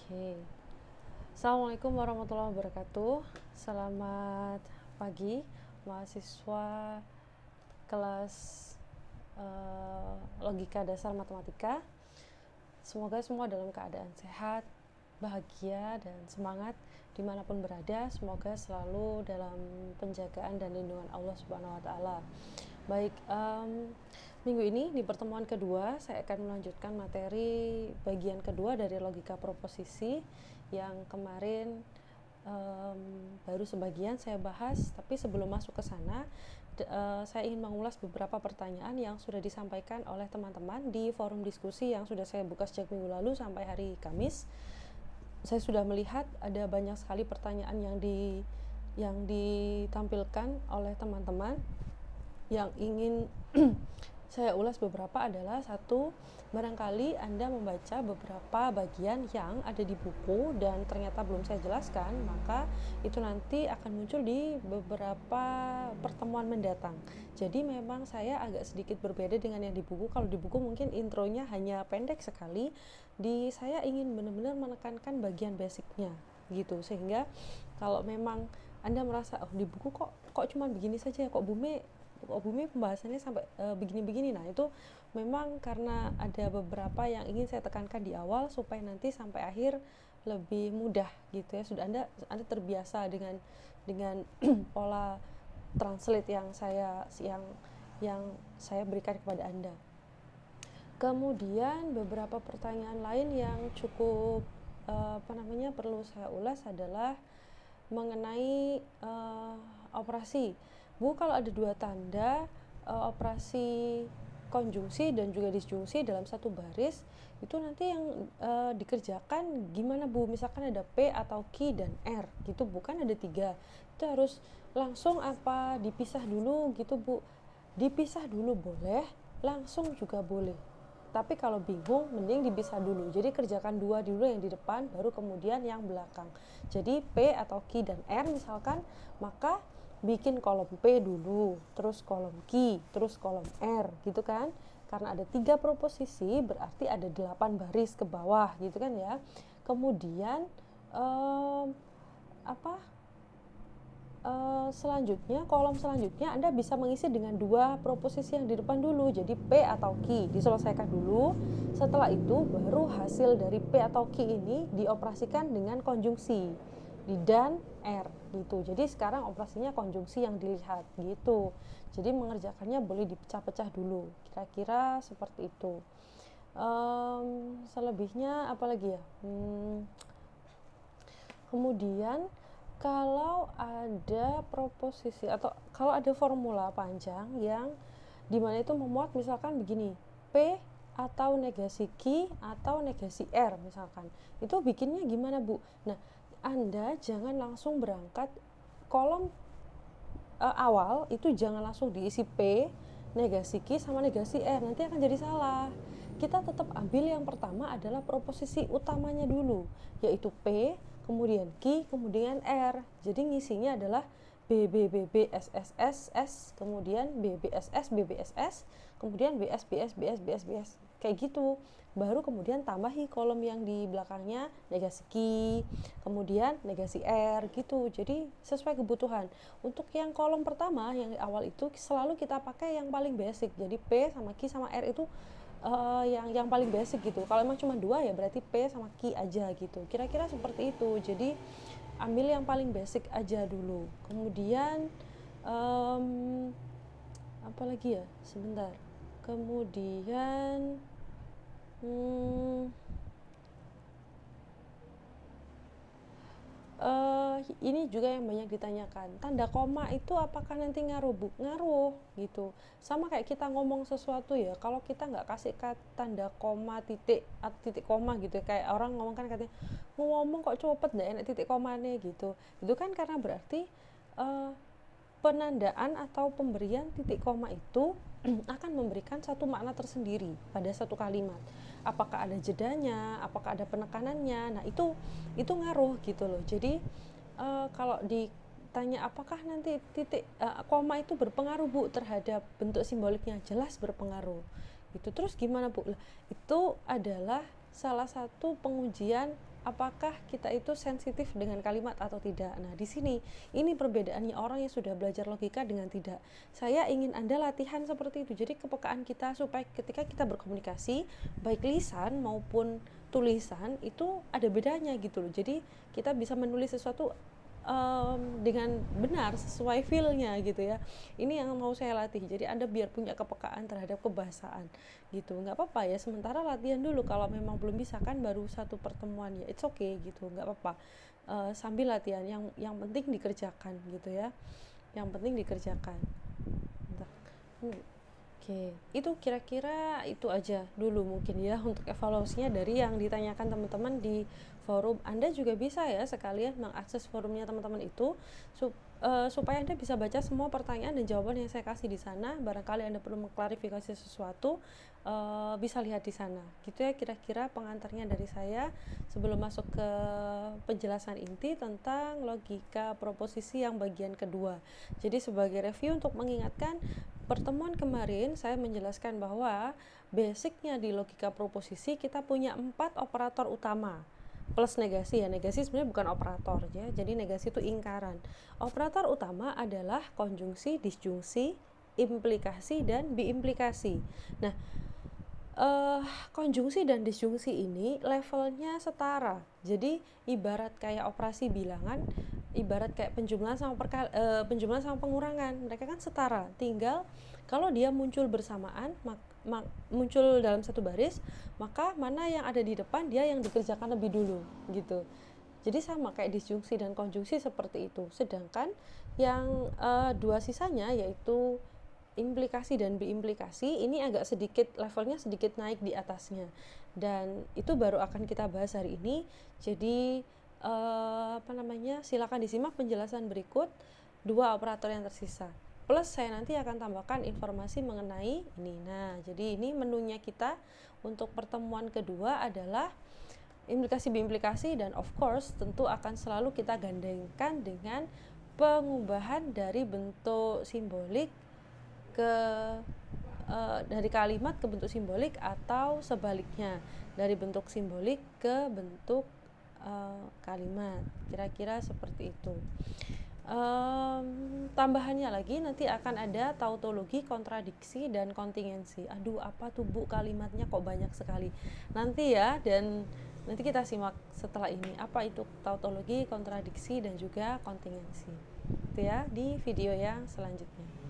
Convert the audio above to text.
Oke. Assalamualaikum warahmatullahi wabarakatuh. Selamat pagi mahasiswa kelas logika dasar matematika. Semoga semua dalam keadaan sehat, bahagia, dan semangat dimanapun berada. Semoga selalu dalam penjagaan dan lindungan Allah Subhanahu wa Ta'ala. Baik, minggu ini di pertemuan kedua saya akan melanjutkan materi bagian kedua dari logika proposisi yang kemarin baru sebagian saya bahas, tapi sebelum masuk ke sana saya ingin mengulas beberapa pertanyaan yang sudah disampaikan oleh teman-teman di forum diskusi yang sudah saya buka sejak minggu lalu sampai hari Kamis. Saya sudah melihat ada banyak sekali pertanyaan yang ditampilkan oleh teman-teman. Yang ingin saya ulas beberapa adalah, satu, barangkali Anda membaca beberapa bagian yang ada di buku dan ternyata belum saya jelaskan, maka itu nanti akan muncul di beberapa pertemuan mendatang. Jadi memang saya agak sedikit berbeda dengan yang di buku. Kalau di buku mungkin intronya hanya pendek sekali, di saya ingin benar-benar menekankan bagian basicnya gitu, sehingga kalau memang Anda merasa di buku kok cuma begini saja, kok Bumi pembahasannya sampai begini-begini. Nah, itu memang karena ada beberapa yang ingin saya tekankan di awal supaya nanti sampai akhir lebih mudah gitu ya. Sudah Anda terbiasa dengan pola translate yang saya berikan kepada Anda. Kemudian beberapa pertanyaan lain yang cukup perlu saya ulas adalah mengenai operasi. Bu, kalau ada dua tanda operasi konjungsi dan juga disjungsi dalam satu baris, itu nanti yang dikerjakan gimana, Bu? Misalkan ada P atau Q dan R gitu, bukan ada 3. Itu harus langsung apa dipisah dulu gitu, Bu? Dipisah dulu boleh, langsung juga boleh. Tapi kalau bingung, mending dipisah dulu. Jadi kerjakan dua dulu yang di depan, baru kemudian yang belakang. Jadi P atau Q dan R misalkan, maka bikin kolom P dulu, terus kolom Q, terus kolom R gitu kan. Karena ada 3 proposisi, berarti ada 8 baris ke bawah gitu kan ya. Kemudian selanjutnya, kolom selanjutnya Anda bisa mengisi dengan 2 proposisi yang di depan dulu. Jadi P atau Q diselesaikan dulu. Setelah itu baru hasil dari P atau Q ini dioperasikan dengan konjungsi di dan R gitu. Jadi sekarang operasinya konjungsi yang dilihat gitu. Jadi mengerjakannya boleh dipecah-pecah dulu. Kira-kira seperti itu. Selebihnya apa lagi ya? Kemudian kalau ada proposisi atau kalau ada formula panjang yang dimana itu memuat misalkan begini, P atau negasi Q atau negasi R misalkan, itu bikinnya gimana, Bu? Nah, Anda jangan langsung berangkat kolom awal itu, jangan langsung diisi P, negasi Q sama negasi R, nanti akan jadi salah. Kita tetap ambil yang pertama adalah proposisi utamanya dulu, yaitu P, kemudian Q, kemudian R. Jadi ngisinya adalah B, B, B, B, S, S, S, S, kemudian B, B, S, S, B, B, S, S, kemudian B, S, B, S, B, S, B, S, B, S. Kayak gitu. Baru kemudian tambahi kolom yang di belakangnya negasi Q, kemudian negasi R gitu. Jadi sesuai kebutuhan. Untuk yang kolom pertama, yang di awal itu selalu kita pakai yang paling basic. Jadi P sama Q sama R itu yang paling basic gitu. Kalau emang cuma 2 ya berarti P sama Q aja gitu. Kira-kira seperti itu. Jadi ambil yang paling basic aja dulu. Kemudian apa lagi ya? Sebentar. Kemudian ini juga yang banyak ditanyakan, tanda koma itu apakah nanti ngaruh, Bu? Ngaruh gitu. Sama kayak kita ngomong sesuatu ya, kalau kita nggak kasih tanda koma, titik atau titik koma gitu ya, kayak orang ngomong kan katanya ngomong kok cepet nggak enak titik komanya gitu. Itu kan karena berarti penandaan atau pemberian titik koma itu akan memberikan satu makna tersendiri pada satu kalimat. Apakah ada jedanya, apakah ada penekanannya, nah itu ngaruh gitu loh. Jadi kalau ditanya apakah nanti titik koma itu berpengaruh, Bu, terhadap bentuk simboliknya, jelas berpengaruh gitu. Terus gimana, Bu? Itu adalah salah satu pengujian apakah kita itu sensitif dengan kalimat atau tidak. Nah, di sini ini perbedaannya orang yang sudah belajar logika dengan tidak. Saya ingin Anda latihan seperti itu. Jadi kepekaan kita supaya ketika kita berkomunikasi, baik lisan maupun tulisan itu ada bedanya gitu loh. Jadi kita bisa menulis sesuatu dengan benar sesuai feel-nya gitu ya. Ini yang mau saya latih. Jadi Anda biar punya kepekaan terhadap kebahasaan gitu. Nggak apa-apa ya, sementara latihan dulu. Kalau memang belum bisa kan baru satu pertemuan ya, it's okay gitu, nggak apa-apa. Sambil latihan, yang penting dikerjakan gitu ya. Yang penting dikerjakan. Bentar. Oke, itu kira-kira itu aja dulu mungkin ya untuk evaluasinya dari yang ditanyakan teman-teman di forum. Anda juga bisa ya sekalian mengakses forumnya teman-teman itu supaya Anda bisa baca semua pertanyaan dan jawaban yang saya kasih di sana. Barangkali Anda perlu mengklarifikasi sesuatu, bisa lihat di sana. Gitu ya kira-kira pengantarnya dari saya sebelum masuk ke penjelasan inti tentang logika proposisi yang bagian kedua. Jadi sebagai review untuk mengingatkan, pertemuan kemarin saya menjelaskan bahwa basicnya di logika proposisi kita punya 4 operator utama plus negasi ya. Negasi sebenarnya bukan operator ya, jadi negasi itu ingkaran. Operator utama adalah konjungsi, disjungsi, implikasi, dan biimplikasi. Nah, konjungsi dan disjungsi ini levelnya setara. Jadi ibarat kayak operasi bilangan, ibarat kayak penjumlahan sama pengurangan, mereka kan setara. Tinggal kalau dia muncul bersamaan, muncul dalam satu baris, maka mana yang ada di depan dia yang dikerjakan lebih dulu gitu. Jadi sama kayak disjungsi dan konjungsi seperti itu. Sedangkan yang dua sisanya yaitu implikasi dan biimplikasi ini agak sedikit levelnya sedikit naik di atasnya, dan itu baru akan kita bahas hari ini. Jadi silakan disimak penjelasan berikut 2 operator yang tersisa, plus saya nanti akan tambahkan informasi mengenai ini. Nah, jadi ini menunya kita untuk pertemuan kedua adalah implikasi biimplikasi, dan of course tentu akan selalu kita gandengkan dengan pengubahan dari bentuk simbolik ke dari kalimat ke bentuk simbolik, atau sebaliknya dari bentuk simbolik ke bentuk kalimat, kira-kira seperti itu. Tambahannya lagi nanti akan ada tautologi, kontradiksi, dan kontingensi. Aduh, apa tuh Bu kalimatnya kok banyak sekali? Nanti ya, dan nanti kita simak setelah ini apa itu tautologi, kontradiksi, dan juga kontingensi. Itu ya di video yang selanjutnya.